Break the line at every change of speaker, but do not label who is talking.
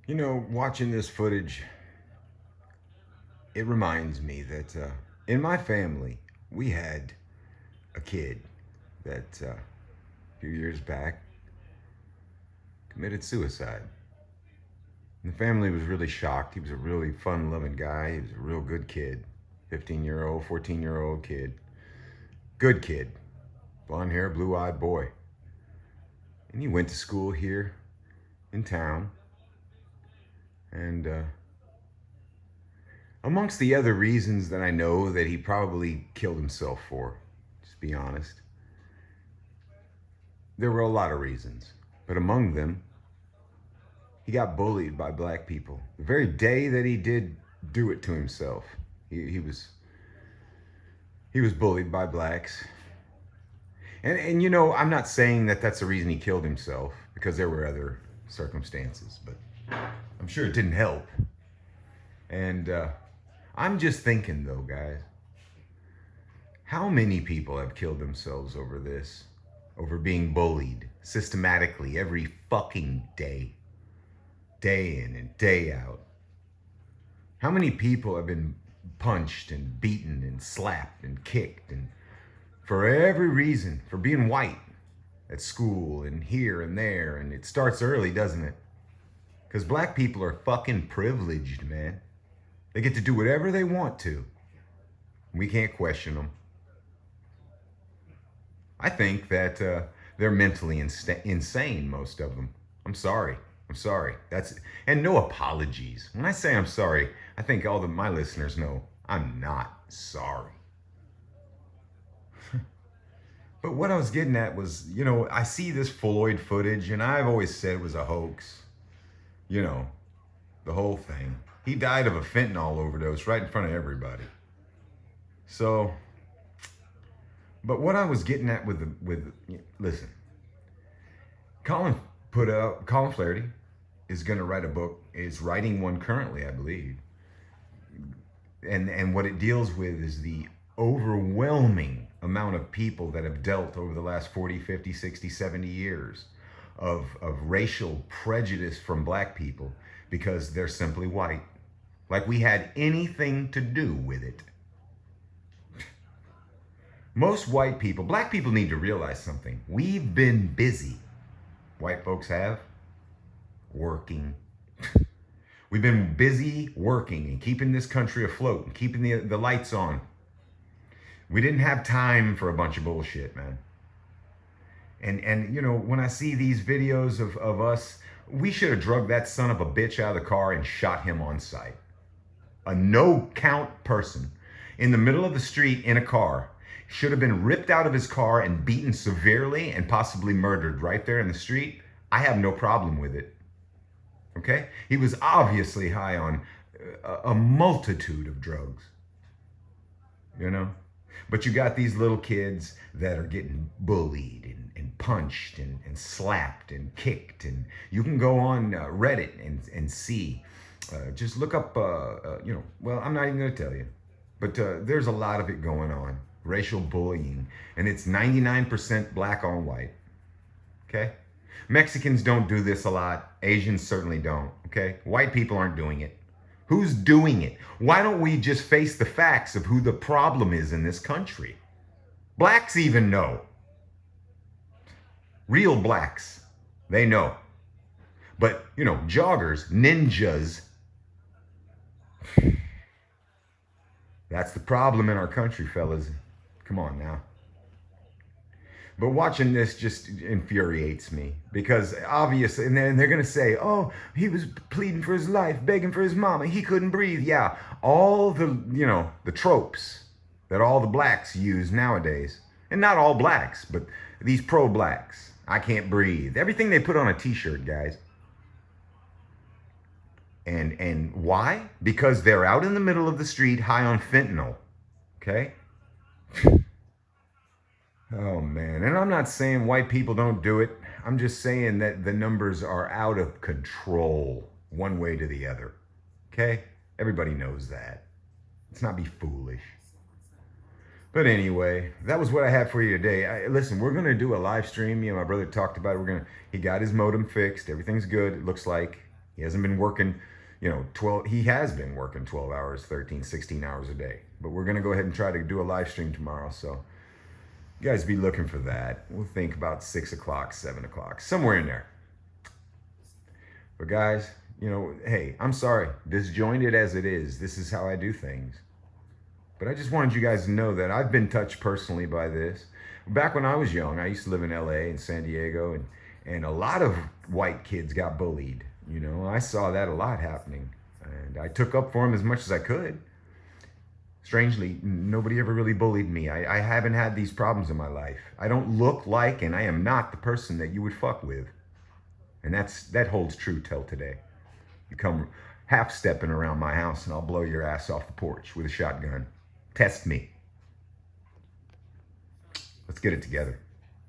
You know, watching this footage, it reminds me that in my family, we had a kid that a few years back committed suicide. And the family was really shocked. He was a really fun loving guy. He was a real good kid. 15-year-old, 14-year-old kid. Good kid. Blonde hair, blue eyed boy. And he went to school here in town. And amongst the other reasons that I know that he probably killed himself for, just be honest, there were a lot of reasons. But among them, he got bullied by black people. The very day that he did do it to himself, he was bullied by blacks. And you know, I'm not saying that that's the reason he killed himself, because there were other circumstances, but I'm sure it didn't help. And I'm just thinking, though, guys, how many people have killed themselves over this? Over being bullied systematically every fucking day, day in and day out? How many people have been punched and beaten and slapped and kicked, and for every reason, for being white at school and here and there? And it starts early, doesn't it? Because black people are fucking privileged, man. They get to do whatever they want to. We can't question them. I think that they're mentally insane, most of them. I'm sorry. I'm sorry. And no apologies. When I say I'm sorry, I think all of my listeners know I'm not sorry. But what I was getting at was, you know, I see this Floyd footage, and I've always said it was a hoax. You know, the whole thing. He died of a fentanyl overdose right in front of everybody. So, but what I was getting at listen, Colin Flaherty is going to write a book, is writing one currently, I believe. And what it deals with is the overwhelming amount of people that have dealt over the last 40, 50, 60, 70 years of racial prejudice from black people because they're simply white. Like we had anything to do with it. Most white people, black people need to realize something. We've been busy. White folks have. Working. We've been busy working and keeping this country afloat and keeping the lights on. We didn't have time for a bunch of bullshit, man. And you know, when I see these videos of us, we should have drugged that son of a bitch out of the car and shot him on sight. A no-count person in the middle of the street in a car should have been ripped out of his car and beaten severely and possibly murdered right there in the street. I have no problem with it. Okay? He was obviously high on a multitude of drugs. You know? But you got these little kids that are getting bullied and punched and slapped and kicked. And you can go on Reddit and see. Just look up, you know, well, I'm not even going to tell you. But there's a lot of it going on. Racial bullying. And it's 99% black on white. Okay? Mexicans don't do this a lot. Asians certainly don't. Okay? White people aren't doing it. Who's doing it? Why don't we just face the facts of who the problem is in this country? Blacks even know. Real blacks. They know. But, you know, joggers, ninjas, that's the problem in our country, fellas. Come on now. But watching this just infuriates me because obviously, and then they're going to say, oh, he was pleading for his life, begging for his mama. He couldn't breathe. Yeah, all the, you know, the tropes that all the blacks use nowadays, and not all blacks, but these pro-blacks. I can't breathe. Everything they put on a t-shirt, guys. And why? Because they're out in the middle of the street high on fentanyl. Okay? Oh, man. And I'm not saying white people don't do it. I'm just saying that the numbers are out of control one way to the other. Okay? Everybody knows that. Let's not be foolish. But anyway, that was what I had for you today. Listen, we're going to do a live stream. You know, my brother talked about it. He got his modem fixed. Everything's good, it looks like. He hasn't been working, 12, he has been working 12 hours, 13, 16 hours a day. But we're going to go ahead and try to do a live stream tomorrow. So you guys be looking for that. We'll think about 6 o'clock, 7 o'clock, somewhere in there. But guys, hey, I'm sorry, disjointed as it is, this is how I do things. But I just wanted you guys to know that I've been touched personally by this. Back when I was young, I used to live in LA and San Diego, and a lot of white kids got bullied. I saw that a lot happening, and I took up for them as much as I could. Strangely, nobody ever really bullied me. I haven't had these problems in my life. I don't look like, and I am not the person that you would fuck with. And that holds true till today. You come half-stepping around my house and I'll blow your ass off the porch with a shotgun. Test me. Let's get it together.